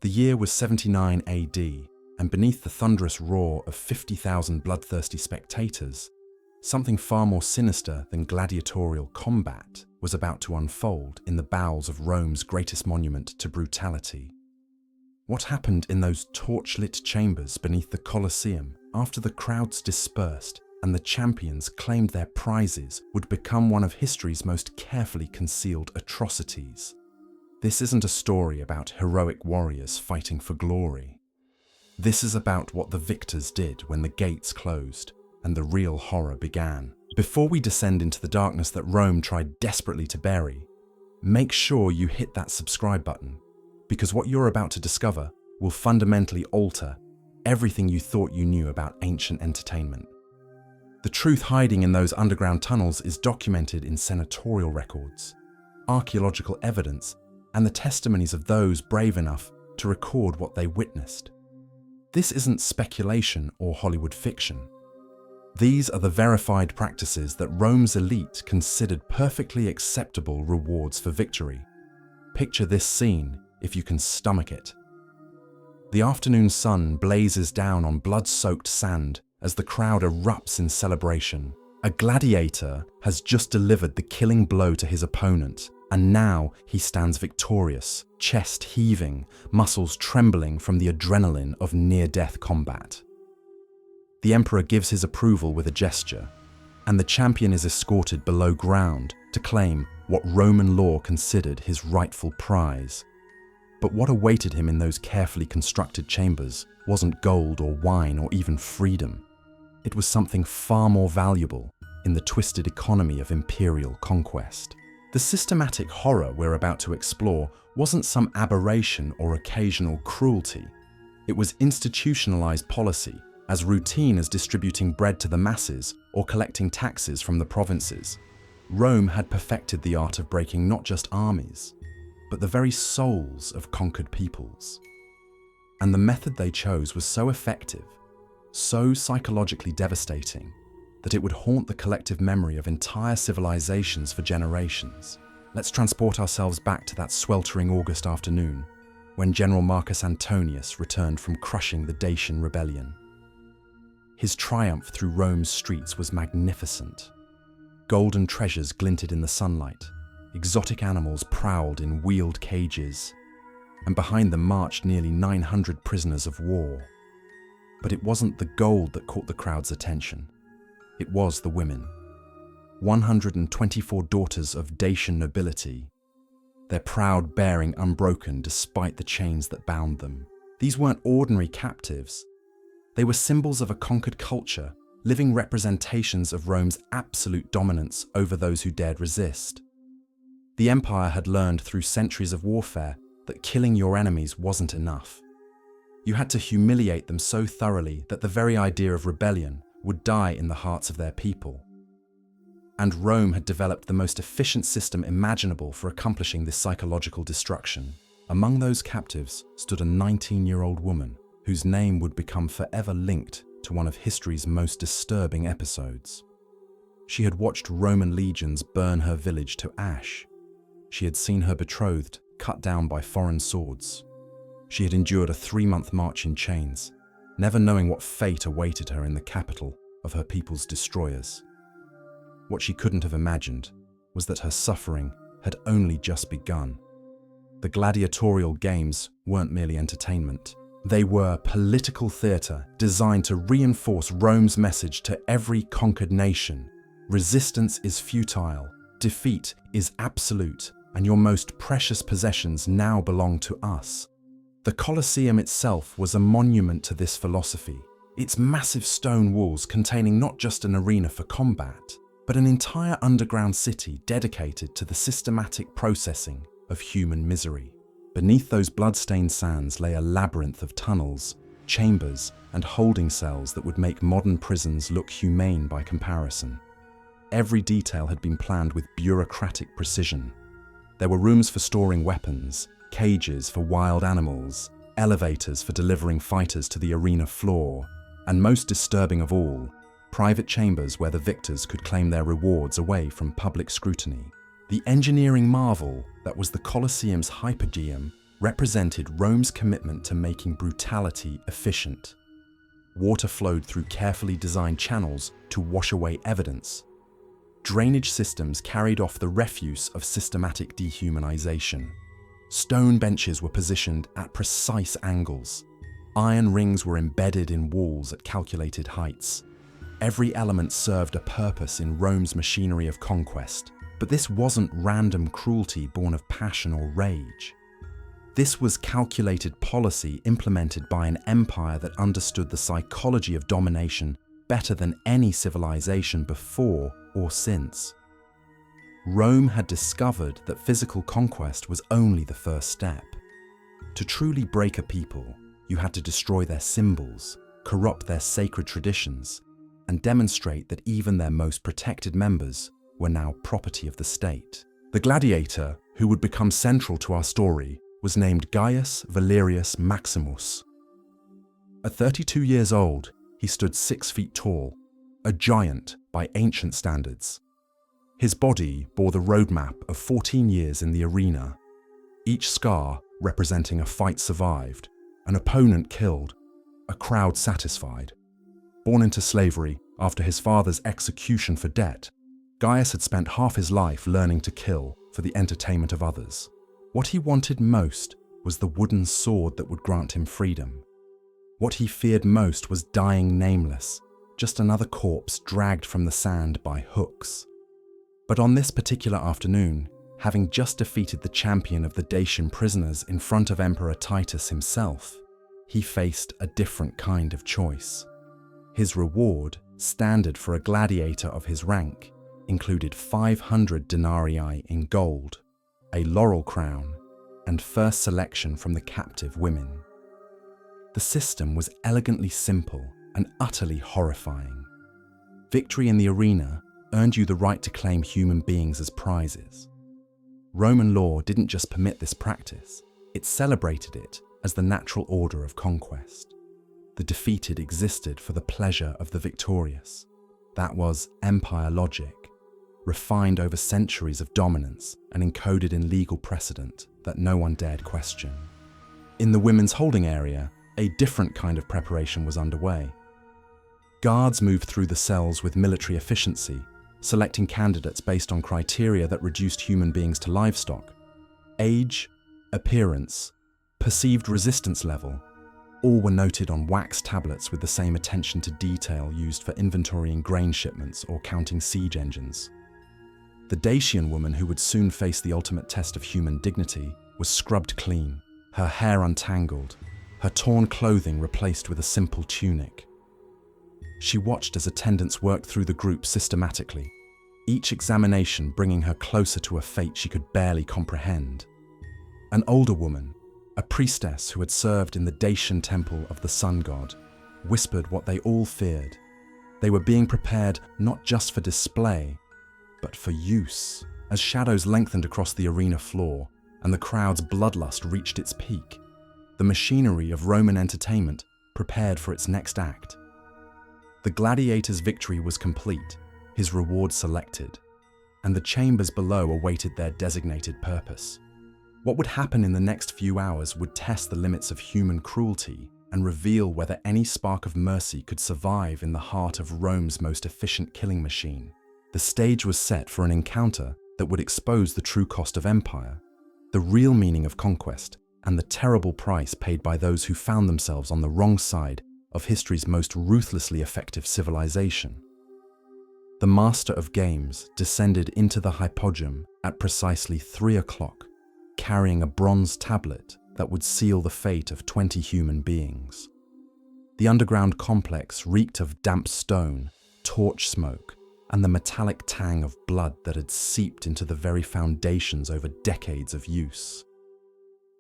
The year was 79 AD, and beneath the thunderous roar of 50,000 bloodthirsty spectators, something far more sinister than gladiatorial combat was about to unfold in the bowels of Rome's greatest monument to brutality. What happened in those torch-lit chambers beneath the Colosseum after the crowds dispersed and the champions claimed their prizes would become one of history's most carefully concealed atrocities. This isn't a story about heroic warriors fighting for glory. This is about what the victors did when the gates closed and the real horror began. Before we descend into the darkness that Rome tried desperately to bury, make sure you hit that subscribe button, because what you're about to discover will fundamentally alter everything you thought you knew about ancient entertainment. The truth hiding in those underground tunnels is documented in senatorial records, archaeological evidence, and the testimonies of those brave enough to record what they witnessed. This isn't speculation or Hollywood fiction. These are the verified practices that Rome's elite considered perfectly acceptable rewards for victory. Picture this scene if you can stomach it. The afternoon sun blazes down on blood-soaked sand as the crowd erupts in celebration. A gladiator has just delivered the killing blow to his opponent, and now he stands victorious, chest heaving, muscles trembling from the adrenaline of near-death combat. The emperor gives his approval with a gesture, and the champion is escorted below ground to claim what Roman law considered his rightful prize. But what awaited him in those carefully constructed chambers wasn't gold or wine or even freedom. It was something far more valuable in the twisted economy of imperial conquest. The systematic horror we're about to explore wasn't some aberration or occasional cruelty. It was institutionalized policy, as routine as distributing bread to the masses or collecting taxes from the provinces. Rome had perfected the art of breaking not just armies, but the very souls of conquered peoples. And the method they chose was so effective, so psychologically devastating, that it would haunt the collective memory of entire civilizations for generations. Let's transport ourselves back to that sweltering August afternoon, when General Marcus Antonius returned from crushing the Dacian rebellion. His triumph through Rome's streets was magnificent. Golden treasures glinted in the sunlight, exotic animals prowled in wheeled cages, and behind them marched nearly 900 prisoners of war. But it wasn't the gold that caught the crowd's attention. It was the women. 124 daughters of Dacian nobility, their proud bearing unbroken despite the chains that bound them. These weren't ordinary captives. They were symbols of a conquered culture, living representations of Rome's absolute dominance over those who dared resist. The empire had learned through centuries of warfare that killing your enemies wasn't enough. You had to humiliate them so thoroughly that the very idea of rebellion would die in the hearts of their people. And Rome had developed the most efficient system imaginable for accomplishing this psychological destruction. Among those captives stood a 19-year-old woman whose name would become forever linked to one of history's most disturbing episodes. She had watched Roman legions burn her village to ash. She had seen her betrothed cut down by foreign swords. She had endured a 3-month march in chains, never knowing what fate awaited her in the capital of her people's destroyers. What she couldn't have imagined was that her suffering had only just begun. The gladiatorial games weren't merely entertainment. They were political theatre designed to reinforce Rome's message to every conquered nation. Resistance is futile, defeat is absolute, and your most precious possessions now belong to us. The Colosseum itself was a monument to this philosophy, its massive stone walls containing not just an arena for combat, but an entire underground city dedicated to the systematic processing of human misery. Beneath those blood-stained sands lay a labyrinth of tunnels, chambers, and holding cells that would make modern prisons look humane by comparison. Every detail had been planned with bureaucratic precision. There were rooms for storing weapons, cages for wild animals, elevators for delivering fighters to the arena floor, and most disturbing of all, private chambers where the victors could claim their rewards away from public scrutiny. The engineering marvel that was the Colosseum's hypogeum represented Rome's commitment to making brutality efficient. Water flowed through carefully designed channels to wash away evidence. Drainage systems carried off the refuse of systematic dehumanization. Stone benches were positioned at precise angles. Iron rings were embedded in walls at calculated heights. Every element served a purpose in Rome's machinery of conquest. But this wasn't random cruelty born of passion or rage. This was calculated policy implemented by an empire that understood the psychology of domination better than any civilization before or since. Rome had discovered that physical conquest was only the first step. To truly break a people, you had to destroy their symbols, corrupt their sacred traditions, and demonstrate that even their most protected members were now property of the state. The gladiator, who would become central to our story, was named Gaius Valerius Maximus. At 32 years old, he stood 6 feet tall, a giant by ancient standards. His body bore the roadmap of 14 years in the arena, each scar representing a fight survived, an opponent killed, a crowd satisfied. Born into slavery after his father's execution for debt, Gaius had spent half his life learning to kill for the entertainment of others. What he wanted most was the wooden sword that would grant him freedom. What he feared most was dying nameless, just another corpse dragged from the sand by hooks. But on this particular afternoon, having just defeated the champion of the Dacian prisoners in front of Emperor Titus himself, he faced a different kind of choice. His reward, standard for a gladiator of his rank, included 500 denarii in gold, a laurel crown, and first selection from the captive women. The system was elegantly simple and utterly horrifying. Victory in the arena earned you the right to claim human beings as prizes. Roman law didn't just permit this practice, it celebrated it as the natural order of conquest. The defeated existed for the pleasure of the victorious. That was empire logic, refined over centuries of dominance and encoded in legal precedent that no one dared question. In the women's holding area, a different kind of preparation was underway. Guards moved through the cells with military efficiency, selecting candidates based on criteria that reduced human beings to livestock. Age, appearance, perceived resistance level, all were noted on wax tablets with the same attention to detail used for inventorying grain shipments or counting siege engines. The Dacian woman who would soon face the ultimate test of human dignity was scrubbed clean, her hair untangled, her torn clothing replaced with a simple tunic. She watched as attendants worked through the group systematically, each examination bringing her closer to a fate she could barely comprehend. An older woman, a priestess who had served in the Dacian temple of the sun god, whispered what they all feared. They were being prepared not just for display, but for use. As shadows lengthened across the arena floor and the crowd's bloodlust reached its peak, the machinery of Roman entertainment prepared for its next act. The gladiator's victory was complete, his reward selected, and the chambers below awaited their designated purpose. What would happen in the next few hours would test the limits of human cruelty and reveal whether any spark of mercy could survive in the heart of Rome's most efficient killing machine. The stage was set for an encounter that would expose the true cost of empire, the real meaning of conquest, and the terrible price paid by those who found themselves on the wrong side of history's most ruthlessly effective civilization. The master of games descended into the hypogum at precisely 3 o'clock, carrying a bronze tablet that would seal the fate of 20 human beings. The underground complex reeked of damp stone, torch smoke, and the metallic tang of blood that had seeped into the very foundations over decades of use.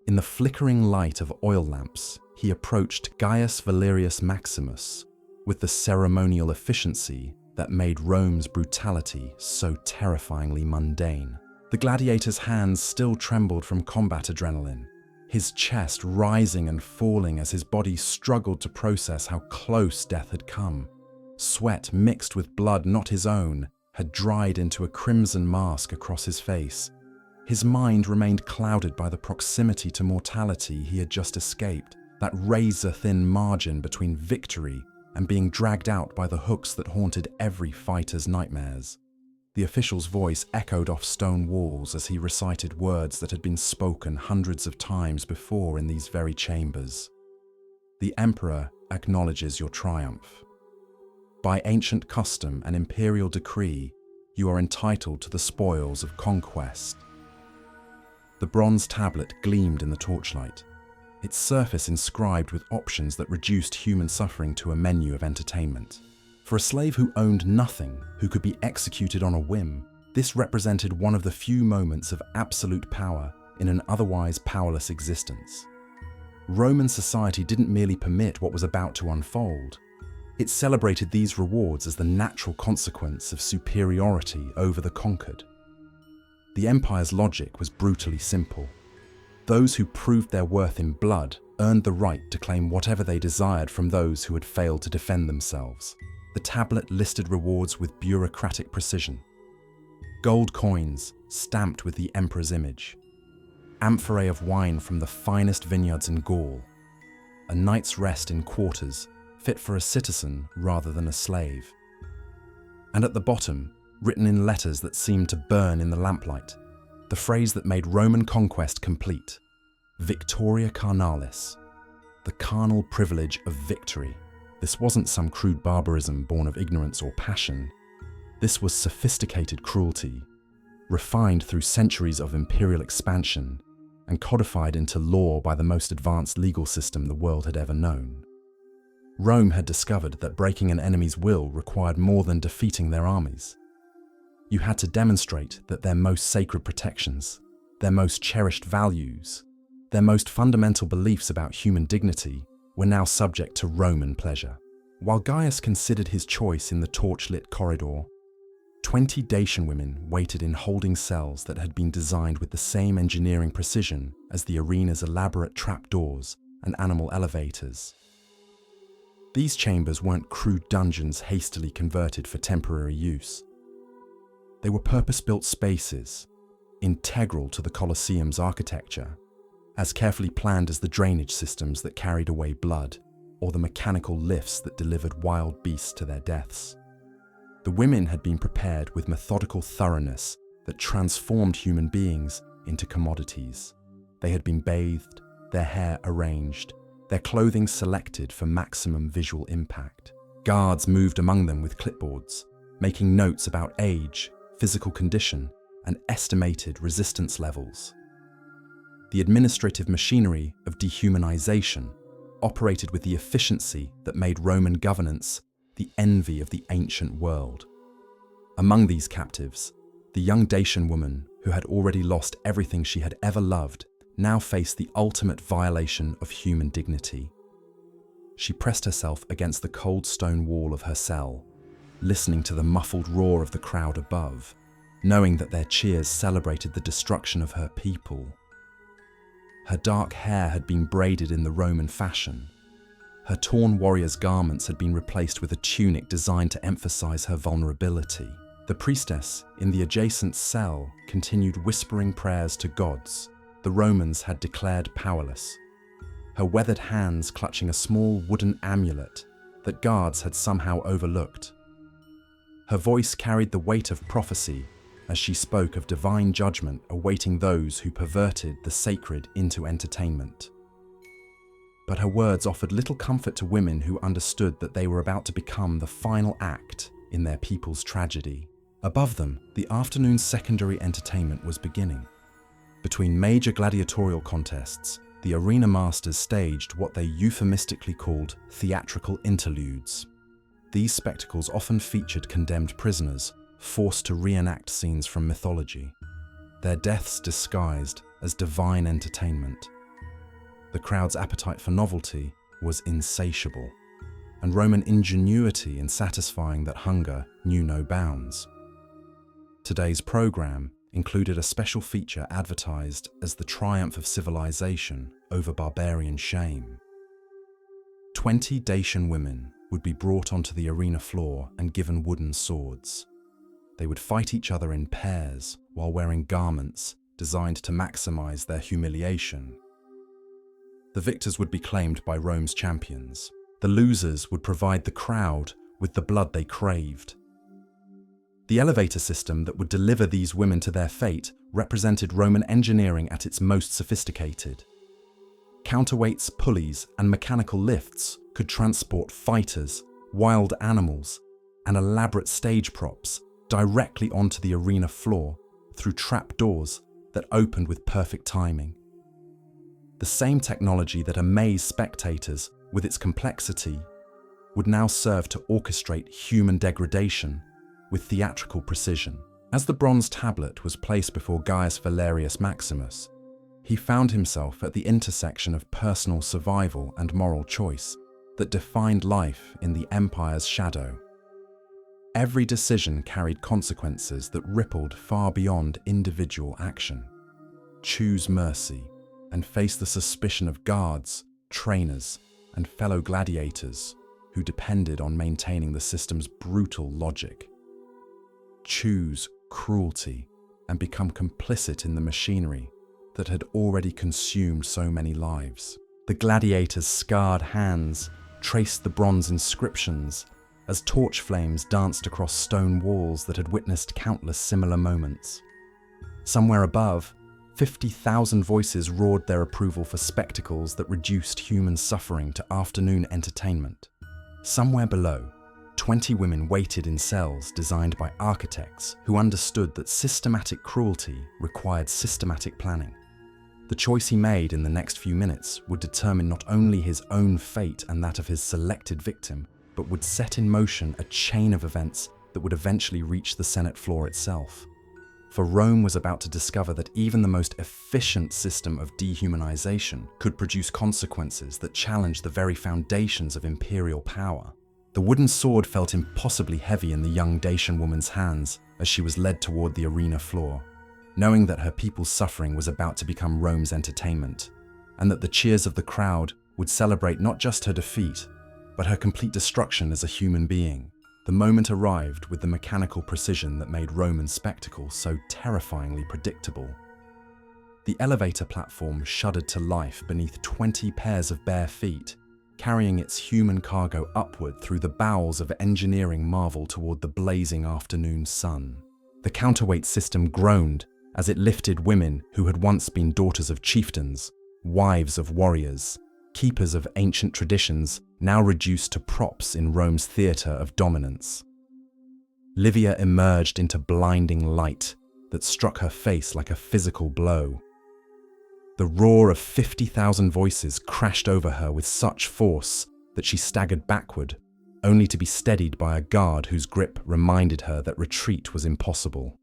In the flickering light of oil lamps, he approached Gaius Valerius Maximus with the ceremonial efficiency that made Rome's brutality so terrifyingly mundane. The gladiator's hands still trembled from combat adrenaline, his chest rising and falling as his body struggled to process how close death had come. Sweat mixed with blood not his own had dried into a crimson mask across his face. His mind remained clouded by the proximity to mortality he had just escaped, that razor-thin margin between victory and being dragged out by the hooks that haunted every fighter's nightmares. The official's voice echoed off stone walls as he recited words that had been spoken hundreds of times before in these very chambers. The Emperor acknowledges your triumph. By ancient custom and imperial decree, you are entitled to the spoils of conquest. The bronze tablet gleamed in the torchlight, its surface inscribed with options that reduced human suffering to a menu of entertainment. For a slave who owned nothing, who could be executed on a whim, this represented one of the few moments of absolute power in an otherwise powerless existence. Roman society didn't merely permit what was about to unfold. It celebrated these rewards as the natural consequence of superiority over the conquered. The empire's logic was brutally simple. Those who proved their worth in blood earned the right to claim whatever they desired from those who had failed to defend themselves. The tablet listed rewards with bureaucratic precision. Gold coins stamped with the emperor's image. Amphorae of wine from the finest vineyards in Gaul. A night's rest in quarters fit for a citizen rather than a slave. And at the bottom, written in letters that seemed to burn in the lamplight, the phrase that made Roman conquest complete: Victoria carnalis, the carnal privilege of victory. This wasn't some crude barbarism born of ignorance or passion. This was sophisticated cruelty, refined through centuries of imperial expansion and codified into law by the most advanced legal system the world had ever known. Rome had discovered that breaking an enemy's will required more than defeating their armies. You had to demonstrate that their most sacred protections, their most cherished values, their most fundamental beliefs about human dignity were now subject to Roman pleasure. While Gaius considered his choice in the torch-lit corridor, 20 Dacian women waited in holding cells that had been designed with the same engineering precision as the arena's elaborate trapdoors and animal elevators. These chambers weren't crude dungeons hastily converted for temporary use. They were purpose-built spaces, integral to the Colosseum's architecture, as carefully planned as the drainage systems that carried away blood, or the mechanical lifts that delivered wild beasts to their deaths. The women had been prepared with methodical thoroughness that transformed human beings into commodities. They had been bathed, their hair arranged, their clothing selected for maximum visual impact. Guards moved among them with clipboards, making notes about age, physical condition, and estimated resistance levels. The administrative machinery of dehumanization operated with the efficiency that made Roman governance the envy of the ancient world. Among these captives, the young Dacian woman who had already lost everything she had ever loved now faced the ultimate violation of human dignity. She pressed herself against the cold stone wall of her cell, listening to the muffled roar of the crowd above, knowing that their cheers celebrated the destruction of her people. Her dark hair had been braided in the Roman fashion. Her torn warrior's garments had been replaced with a tunic designed to emphasize her vulnerability. The priestess in the adjacent cell continued whispering prayers to gods the Romans had declared powerless, her weathered hands clutching a small wooden amulet that guards had somehow overlooked. Her voice carried the weight of prophecy as she spoke of divine judgment awaiting those who perverted the sacred into entertainment. But her words offered little comfort to women who understood that they were about to become the final act in their people's tragedy. Above them, the afternoon's secondary entertainment was beginning. Between major gladiatorial contests, the arena masters staged what they euphemistically called theatrical interludes. These spectacles often featured condemned prisoners forced to reenact scenes from mythology, their deaths disguised as divine entertainment. The crowd's appetite for novelty was insatiable, and Roman ingenuity in satisfying that hunger knew no bounds. Today's program included a special feature advertised as the triumph of civilization over barbarian shame. 20 Dacian women would be brought onto the arena floor and given wooden swords. They would fight each other in pairs while wearing garments designed to maximize their humiliation. The victors would be claimed by Rome's champions. The losers would provide the crowd with the blood they craved. The elevator system that would deliver these women to their fate represented Roman engineering at its most sophisticated. Counterweights, pulleys, and mechanical lifts could transport fighters, wild animals, and elaborate stage props directly onto the arena floor through trapdoors that opened with perfect timing. The same technology that amazed spectators with its complexity would now serve to orchestrate human degradation with theatrical precision. As the bronze tablet was placed before Gaius Valerius Maximus, he found himself at the intersection of personal survival and moral choice that defined life in the empire's shadow. Every decision carried consequences that rippled far beyond individual action. Choose mercy and face the suspicion of guards, trainers, and fellow gladiators who depended on maintaining the system's brutal logic. Choose cruelty and become complicit in the machinery that had already consumed so many lives. The gladiators' scarred hands traced the bronze inscriptions as torch flames danced across stone walls that had witnessed countless similar moments. Somewhere above, 50,000 voices roared their approval for spectacles that reduced human suffering to afternoon entertainment. Somewhere below, 20 women waited in cells designed by architects who understood that systematic cruelty required systematic planning. The choice he made in the next few minutes would determine not only his own fate and that of his selected victim, but would set in motion a chain of events that would eventually reach the Senate floor itself. For Rome was about to discover that even the most efficient system of dehumanization could produce consequences that challenged the very foundations of imperial power. The wooden sword felt impossibly heavy in the young Dacian woman's hands as she was led toward the arena floor, knowing that her people's suffering was about to become Rome's entertainment, and that the cheers of the crowd would celebrate not just her defeat, but her complete destruction as a human being. The moment arrived with the mechanical precision that made Roman spectacle so terrifyingly predictable. The elevator platform shuddered to life beneath 20 pairs of bare feet, carrying its human cargo upward through the bowels of engineering marvel toward the blazing afternoon sun. The counterweight system groaned as it lifted women who had once been daughters of chieftains, wives of warriors, keepers of ancient traditions, now reduced to props in Rome's theatre of dominance. Livia emerged into blinding light that struck her face like a physical blow. The roar of 50,000 voices crashed over her with such force that she staggered backward, only to be steadied by a guard whose grip reminded her that retreat was impossible.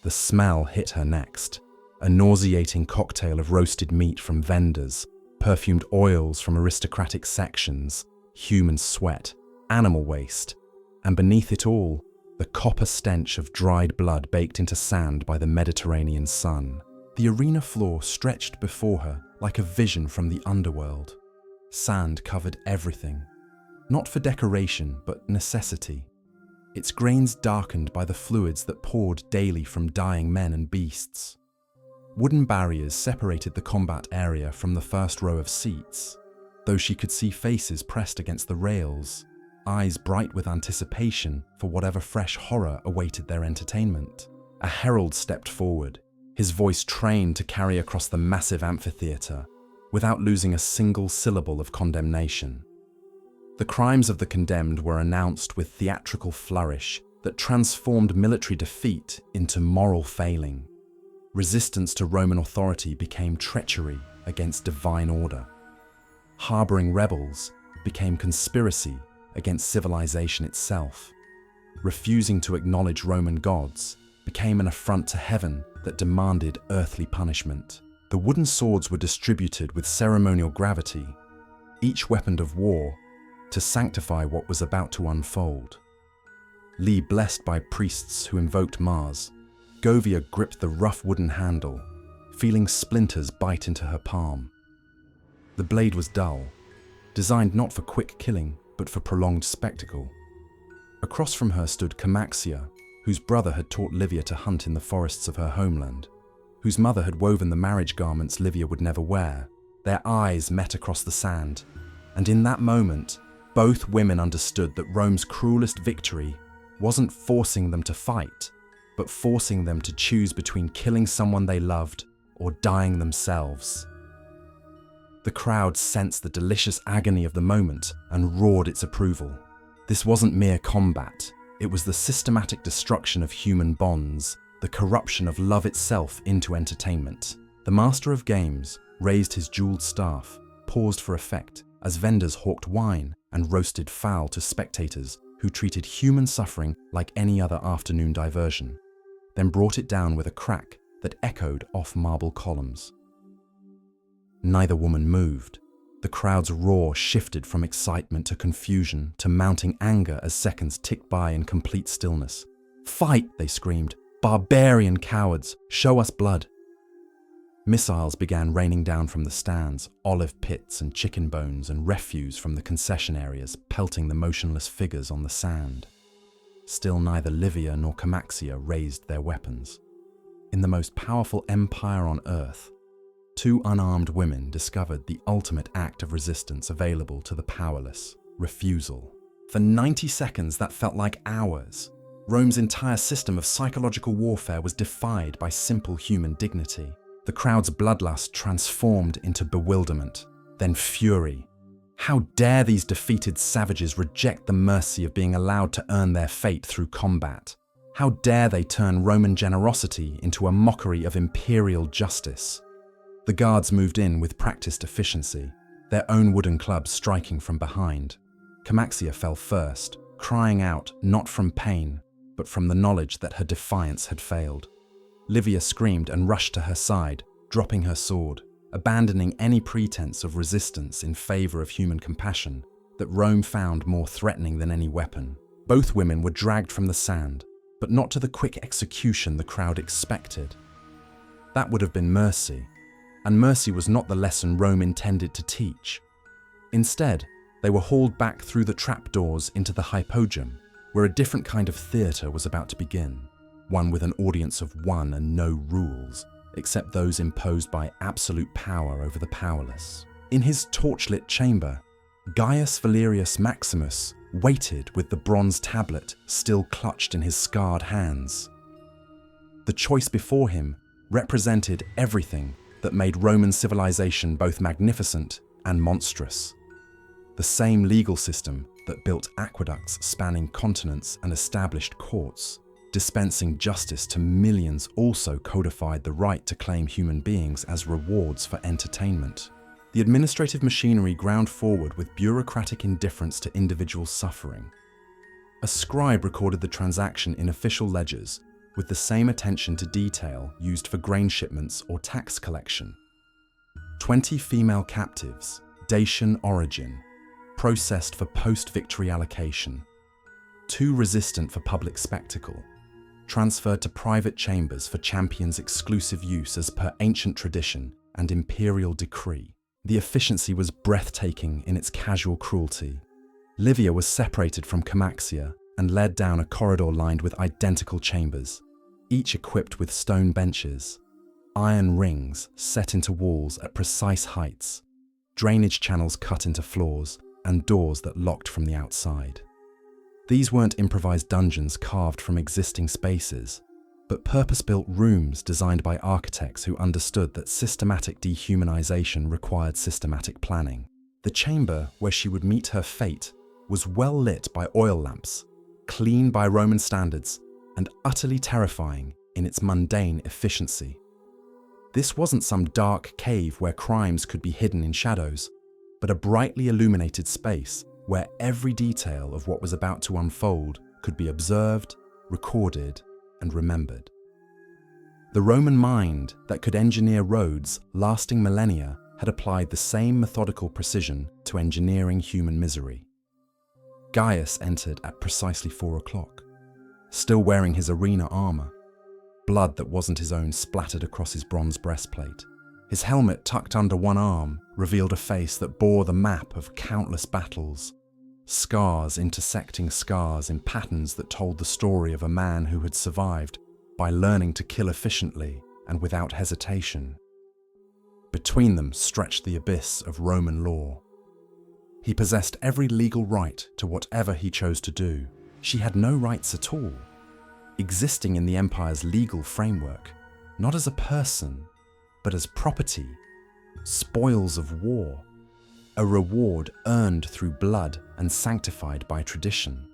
The smell hit her next, a nauseating cocktail of roasted meat from vendors, perfumed oils from aristocratic sections, human sweat, animal waste, and beneath it all, the copper stench of dried blood baked into sand by the Mediterranean sun. The arena floor stretched before her like a vision from the underworld. Sand covered everything, not for decoration but necessity, its grains darkened by the fluids that poured daily from dying men and beasts. Wooden barriers separated the combat area from the first row of seats, though she could see faces pressed against the rails, eyes bright with anticipation for whatever fresh horror awaited their entertainment. A herald stepped forward, his voice trained to carry across the massive amphitheatre, without losing a single syllable of condemnation. The crimes of the condemned were announced with theatrical flourish that transformed military defeat into moral failing. Resistance to Roman authority became treachery against divine order. Harboring rebels became conspiracy against civilization itself. Refusing to acknowledge Roman gods became an affront to heaven that demanded earthly punishment. The wooden swords were distributed with ceremonial gravity, each weapon of war, to sanctify what was about to unfold. Lee blessed by priests who invoked Mars, Govia gripped the rough wooden handle, feeling splinters bite into her palm. The blade was dull, designed not for quick killing, but for prolonged spectacle. Across from her stood Camaxia, whose brother had taught Livia to hunt in the forests of her homeland, whose mother had woven the marriage garments Livia would never wear. Their eyes met across the sand, and in that moment, both women understood that Rome's cruelest victory wasn't forcing them to fight, but forcing them to choose between killing someone they loved or dying themselves. The crowd sensed the delicious agony of the moment and roared its approval. This wasn't mere combat, it was the systematic destruction of human bonds, the corruption of love itself into entertainment. The master of games raised his jeweled staff, paused for effect, as vendors hawked wine and roasted fowl to spectators who treated human suffering like any other afternoon diversion, then brought it down with a crack that echoed off marble columns. Neither woman moved. The crowd's roar shifted from excitement to confusion to mounting anger as seconds ticked by in complete stillness. "Fight!" they screamed. "Barbarian cowards! Show us blood!" Missiles began raining down from the stands, olive pits and chicken bones and refuse from the concession areas pelting the motionless figures on the sand. Still neither Livia nor Camaxia raised their weapons. In the most powerful empire on earth, two unarmed women discovered the ultimate act of resistance available to the powerless: refusal. For 90 seconds that felt like hours. Rome's entire system of psychological warfare was defied by simple human dignity. The crowd's bloodlust transformed into bewilderment, then fury. How dare these defeated savages reject the mercy of being allowed to earn their fate through combat? How dare they turn Roman generosity into a mockery of imperial justice? The guards moved in with practiced efficiency, their own wooden clubs striking from behind. Camaxia fell first, crying out not from pain, but from the knowledge that her defiance had failed. Livia screamed and rushed to her side, dropping her sword, abandoning any pretense of resistance in favor of human compassion that Rome found more threatening than any weapon. Both women were dragged from the sand, but not to the quick execution the crowd expected. That would have been mercy, and mercy was not the lesson Rome intended to teach. Instead, they were hauled back through the trapdoors into the hypogeum, where a different kind of theatre was about to begin. One with an audience of one and no rules, except those imposed by absolute power over the powerless. In his torchlit chamber, Gaius Valerius Maximus waited with the bronze tablet still clutched in his scarred hands. The choice before him represented everything that made Roman civilization both magnificent and monstrous. The same legal system that built aqueducts spanning continents and established courts, dispensing justice to millions, also codified the right to claim human beings as rewards for entertainment. The administrative machinery ground forward with bureaucratic indifference to individual suffering. A scribe recorded the transaction in official ledgers with the same attention to detail used for grain shipments or tax collection. 20 female captives, Dacian origin, processed for post-victory allocation. 2 resistant for public spectacle, transferred to private chambers for champions' exclusive use as per ancient tradition and imperial decree. The efficiency was breathtaking in its casual cruelty. Livia was separated from Camaxia and led down a corridor lined with identical chambers, each equipped with stone benches, iron rings set into walls at precise heights, drainage channels cut into floors, and doors that locked from the outside. These weren't improvised dungeons carved from existing spaces, but purpose-built rooms designed by architects who understood that systematic dehumanization required systematic planning. The chamber where she would meet her fate was well lit by oil lamps, clean by Roman standards, and utterly terrifying in its mundane efficiency. This wasn't some dark cave where crimes could be hidden in shadows, but a brightly illuminated space where every detail of what was about to unfold could be observed, recorded, and remembered. The Roman mind that could engineer roads lasting millennia had applied the same methodical precision to engineering human misery. Gaius entered at precisely 4 o'clock, still wearing his arena armor. Blood that wasn't his own splattered across his bronze breastplate. His helmet, tucked under one arm, revealed a face that bore the map of countless battles, scars intersecting scars in patterns that told the story of a man who had survived by learning to kill efficiently and without hesitation. Between them stretched the abyss of Roman law. He possessed every legal right to whatever he chose to do. She had no rights at all, existing in the empire's legal framework, not as a person, but as property, spoils of war, a reward earned through blood and sanctified by tradition.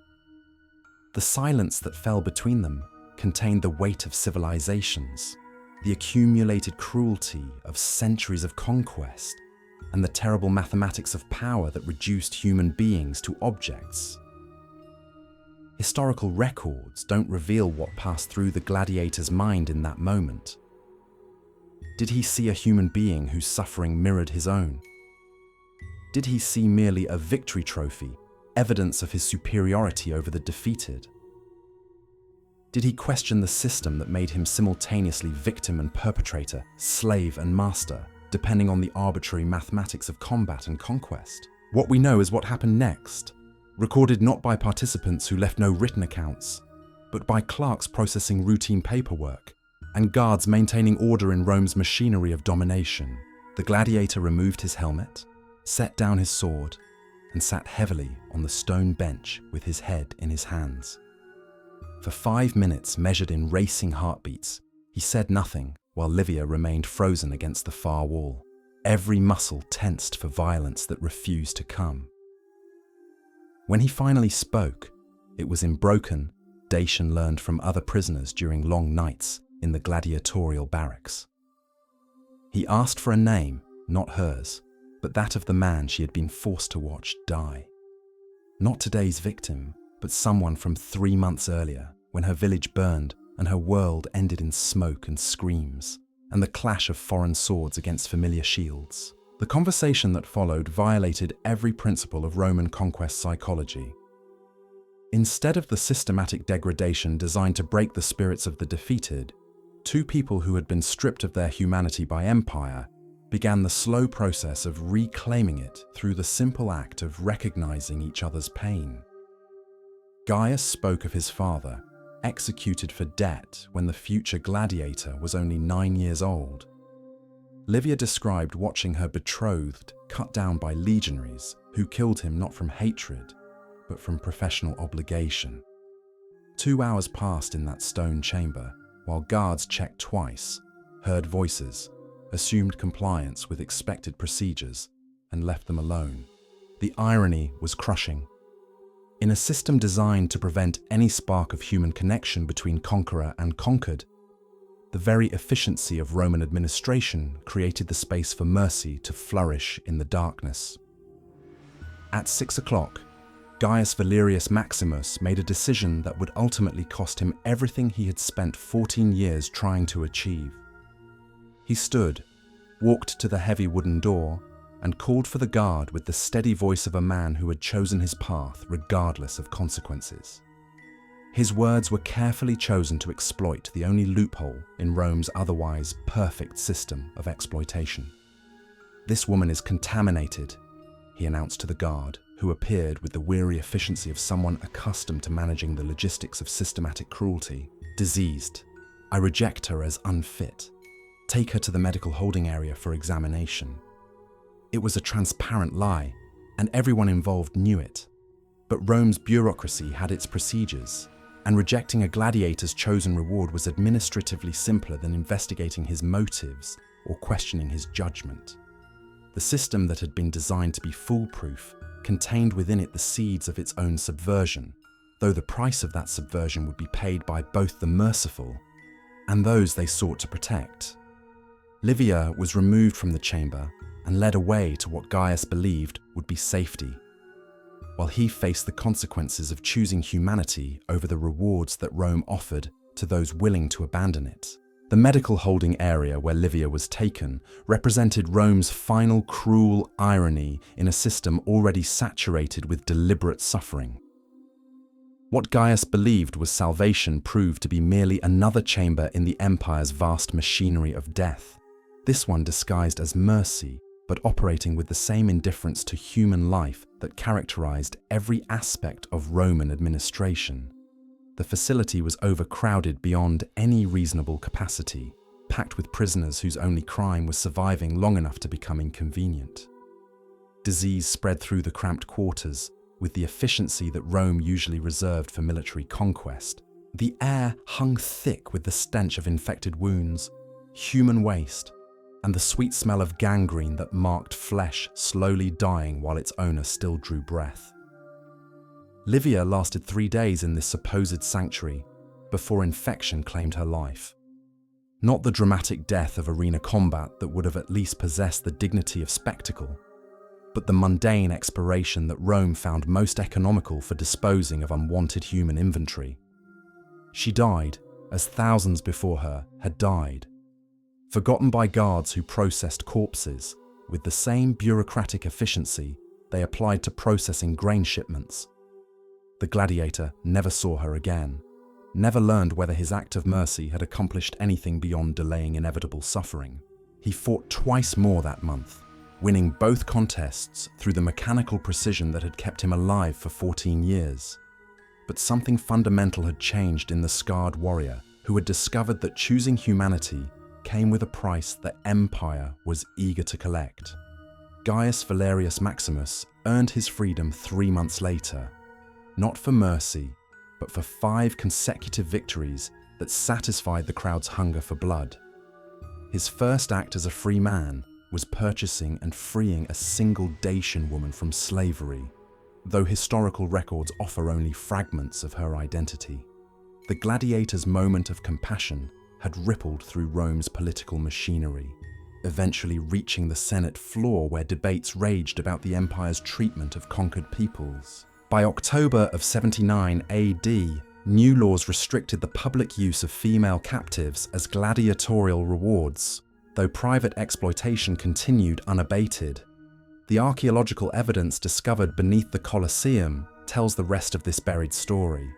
The silence that fell between them contained the weight of civilizations, the accumulated cruelty of centuries of conquest, and the terrible mathematics of power that reduced human beings to objects. Historical records don't reveal what passed through the gladiator's mind in that moment. Did he see a human being whose suffering mirrored his own? Did he see merely a victory trophy, evidence of his superiority over the defeated? Did he question the system that made him simultaneously victim and perpetrator, slave and master, depending on the arbitrary mathematics of combat and conquest? What we know is what happened next, recorded not by participants who left no written accounts, but by clerks processing routine paperwork and guards maintaining order in Rome's machinery of domination. The gladiator removed his helmet, set down his sword, and sat heavily on the stone bench with his head in his hands. For 5 minutes, measured in racing heartbeats, he said nothing while Livia remained frozen against the far wall, every muscle tensed for violence that refused to come. When he finally spoke, it was in broken, Dacian learned from other prisoners during long nights in the gladiatorial barracks. He asked for a name, not hers, but that of the man she had been forced to watch die. Not today's victim, but someone from 3 months earlier, when her village burned and her world ended in smoke and screams, and the clash of foreign swords against familiar shields. The conversation that followed violated every principle of Roman conquest psychology. Instead of the systematic degradation designed to break the spirits of the defeated, two people who had been stripped of their humanity by empire began the slow process of reclaiming it through the simple act of recognizing each other's pain. Gaius spoke of his father, executed for debt when the future gladiator was only 9 years old. Livia described watching her betrothed cut down by legionaries who killed him not from hatred, but from professional obligation. 2 hours passed in that stone chamber, while guards checked twice, heard voices, assumed compliance with expected procedures, and left them alone. The irony was crushing. In a system designed to prevent any spark of human connection between conqueror and conquered, the very efficiency of Roman administration created the space for mercy to flourish in the darkness. At 6 o'clock, Gaius Valerius Maximus made a decision that would ultimately cost him everything he had spent 14 years trying to achieve. He stood, walked to the heavy wooden door, and called for the guard with the steady voice of a man who had chosen his path regardless of consequences. His words were carefully chosen to exploit the only loophole in Rome's otherwise perfect system of exploitation. "This woman is contaminated," he announced to the guard, who appeared with the weary efficiency of someone accustomed to managing the logistics of systematic cruelty. "Diseased. I reject her as unfit. Take her to the medical holding area for examination." It was a transparent lie, and everyone involved knew it. But Rome's bureaucracy had its procedures, and rejecting a gladiator's chosen reward was administratively simpler than investigating his motives or questioning his judgment. The system that had been designed to be foolproof contained within it the seeds of its own subversion, though the price of that subversion would be paid by both the merciful and those they sought to protect. Livia was removed from the chamber and led away to what Gaius believed would be safety, while he faced the consequences of choosing humanity over the rewards that Rome offered to those willing to abandon it. The medical holding area where Livia was taken represented Rome's final cruel irony in a system already saturated with deliberate suffering. What Gaius believed was salvation proved to be merely another chamber in the empire's vast machinery of death, this one disguised as mercy, but operating with the same indifference to human life that characterized every aspect of Roman administration. The facility was overcrowded beyond any reasonable capacity, packed with prisoners whose only crime was surviving long enough to become inconvenient. Disease spread through the cramped quarters with the efficiency that Rome usually reserved for military conquest. The air hung thick with the stench of infected wounds, human waste, and the sweet smell of gangrene that marked flesh slowly dying while its owner still drew breath. Livia lasted 3 days in this supposed sanctuary before infection claimed her life. Not the dramatic death of arena combat that would have at least possessed the dignity of spectacle, but the mundane expiration that Rome found most economical for disposing of unwanted human inventory. She died as thousands before her had died, forgotten by guards who processed corpses with the same bureaucratic efficiency they applied to processing grain shipments. The gladiator never saw her again, never learned whether his act of mercy had accomplished anything beyond delaying inevitable suffering. He fought twice more that month, winning both contests through the mechanical precision that had kept him alive for 14 years. But something fundamental had changed in the scarred warrior who had discovered that choosing humanity came with a price the empire was eager to collect. Gaius Valerius Maximus earned his freedom 3 months later, not for mercy, but for 5 consecutive victories that satisfied the crowd's hunger for blood. His first act as a free man was purchasing and freeing a single Dacian woman from slavery, though historical records offer only fragments of her identity. The gladiator's moment of compassion had rippled through Rome's political machinery, eventually reaching the Senate floor where debates raged about the empire's treatment of conquered peoples. By October of 79 AD, new laws restricted the public use of female captives as gladiatorial rewards, though private exploitation continued unabated. The archaeological evidence discovered beneath the Colosseum tells the rest of this buried story.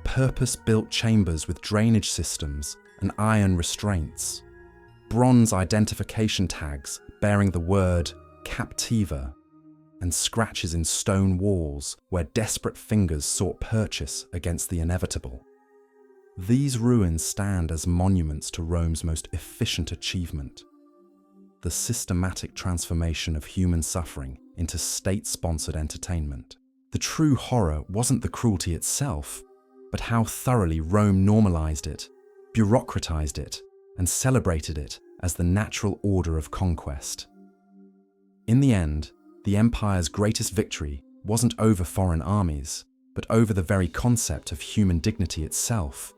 Purpose-built chambers with drainage systems and iron restraints, bronze identification tags bearing the word captiva, and scratches in stone walls where desperate fingers sought purchase against the inevitable. These ruins stand as monuments to Rome's most efficient achievement: the systematic transformation of human suffering into state-sponsored entertainment. The true horror wasn't the cruelty itself, but how thoroughly Rome normalized it, bureaucratized it, and celebrated it as the natural order of conquest. In the end, the empire's greatest victory wasn't over foreign armies, but over the very concept of human dignity itself.